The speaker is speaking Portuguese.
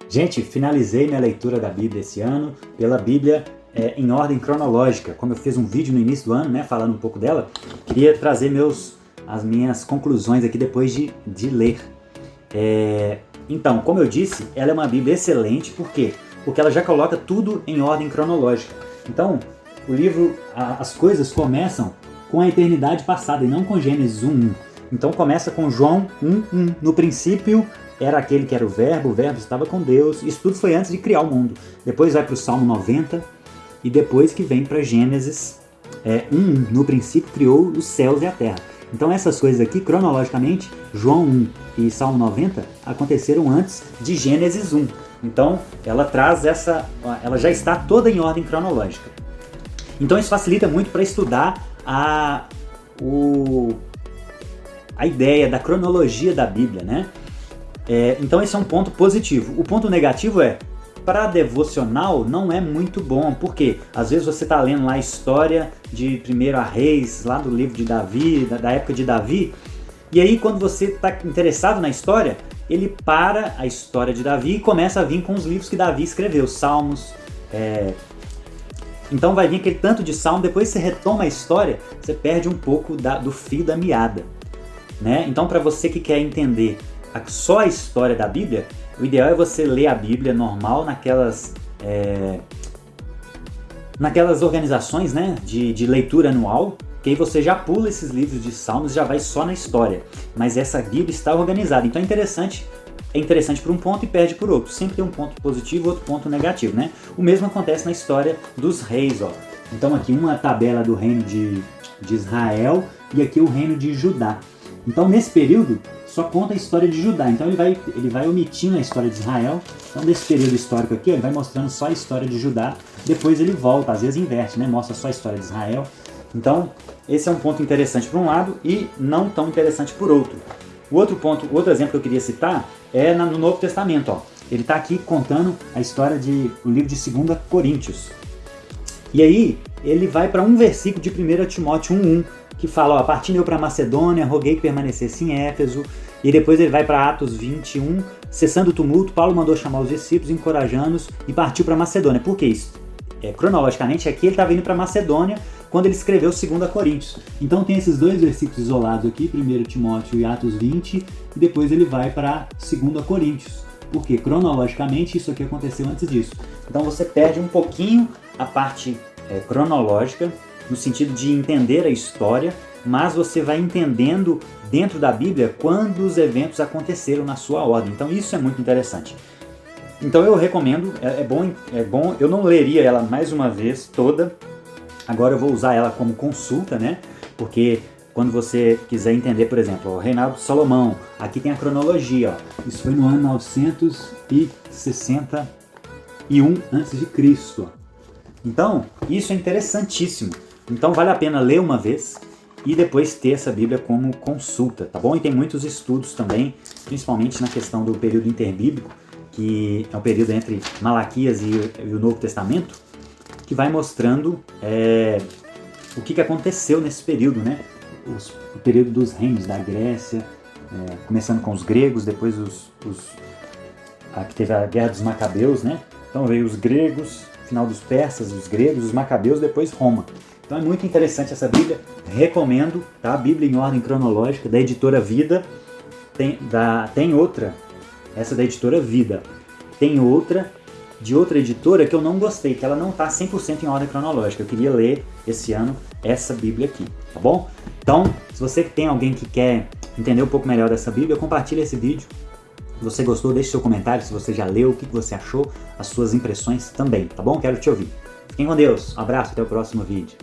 Gente, finalizei minha leitura da Bíblia esse ano, pela Bíblia em ordem cronológica. Como eu fiz um vídeo no início do ano, né, falando um pouco dela, queria trazer as minhas conclusões aqui depois de ler. Então, como eu disse, ela é uma Bíblia excelente, por quê? Porque ela já coloca tudo em ordem cronológica. Então, o livro, as coisas começam com a eternidade passada e não com Gênesis 1:1. Então começa com João 1:1. No princípio era aquele que era o verbo estava com Deus. Isso tudo foi antes de criar o mundo. Depois vai para o Salmo 90 e depois que vem para Gênesis 1:1. No princípio criou os céus e a terra. Então essas coisas aqui, cronologicamente, João 1 e Salmo 90 aconteceram antes de Gênesis 1. Então ela traz ela já está toda em ordem cronológica. Então isso facilita muito para estudar a ideia da cronologia da Bíblia, né? Então esse é um ponto positivo. O ponto negativo para devocional não é muito bom, porque às vezes você está lendo lá a história de 1 Reis, lá do livro de Davi, da época de Davi, e aí quando você está interessado na história, ele para a história de Davi e começa a vir com os livros que Davi escreveu, Salmos. Então vai vir aquele tanto de salmo, depois você retoma a história, você perde um pouco do fio da meada, né? Então para você que quer entender só a história da Bíblia, o ideal é você ler a Bíblia normal naquelas organizações, né, de leitura anual, que aí você já pula esses livros de salmos e já vai só na história. Mas essa Bíblia está organizada, então é interessante por um ponto e perde por outro. Sempre tem um ponto positivo e outro ponto negativo, né? O mesmo acontece na história dos reis, ó. Então aqui uma tabela do reino de Israel e aqui o reino de Judá. Então nesse período só conta a história de Judá, então ele vai omitindo a história de Israel. Então nesse período histórico aqui, ele vai mostrando só a história de Judá, depois ele volta, às vezes inverte, né? Mostra só a história de Israel. Então esse é um ponto interessante por um lado e não tão interessante por outro. O outro exemplo que eu queria citar é no Novo Testamento, ó. Ele está aqui contando a história do livro de 2 Coríntios. E aí ele vai para um versículo de 1 Timóteo 1:1, que fala, ó, partindo eu para Macedônia, roguei que permanecesse em Éfeso. E depois ele vai para Atos 21, cessando o tumulto, Paulo mandou chamar os discípulos, encorajando-os e partiu para Macedônia. Por que isso? Cronologicamente aqui ele estava indo para Macedônia quando ele escreveu 2 Coríntios. Então tem esses dois versículos isolados aqui, 1 Timóteo e Atos 20, e depois ele vai para 2 Coríntios. Porque cronologicamente isso aqui aconteceu antes disso. Então você perde um pouquinho a parte cronológica, no sentido de entender a história, mas você vai entendendo dentro da Bíblia quando os eventos aconteceram na sua ordem. Então isso é muito interessante. Então eu recomendo, é bom, eu não leria ela mais uma vez toda, agora eu vou usar ela como consulta, né? Porque quando você quiser entender, por exemplo, o reinado de Salomão, aqui tem a cronologia, ó. Isso foi no ano 961 a.C. Então, isso é interessantíssimo. Então vale a pena ler uma vez e depois ter essa Bíblia como consulta, tá bom? E tem muitos estudos também, principalmente na questão do período interbíblico, que é o período entre Malaquias e o Novo Testamento, que vai mostrando o que aconteceu nesse período, né? O período dos reinos da Grécia, começando com os gregos, depois que teve a Guerra dos Macabeus, né? Então veio os gregos, final dos persas, os gregos, os macabeus, depois Roma. Então é muito interessante essa Bíblia, recomendo, tá? A Bíblia em ordem cronológica, da editora Vida, tem outra, essa da editora Vida, tem outra de outra editora que eu não gostei, que ela não está 100% em ordem cronológica. Eu queria ler esse ano essa Bíblia aqui, tá bom? Então, se você tem alguém que quer entender um pouco melhor dessa Bíblia, compartilhe esse vídeo. Se você gostou, deixe seu comentário, se você já leu, o que você achou, as suas impressões também, tá bom? Quero te ouvir. Fiquem com Deus, um abraço, até o próximo vídeo.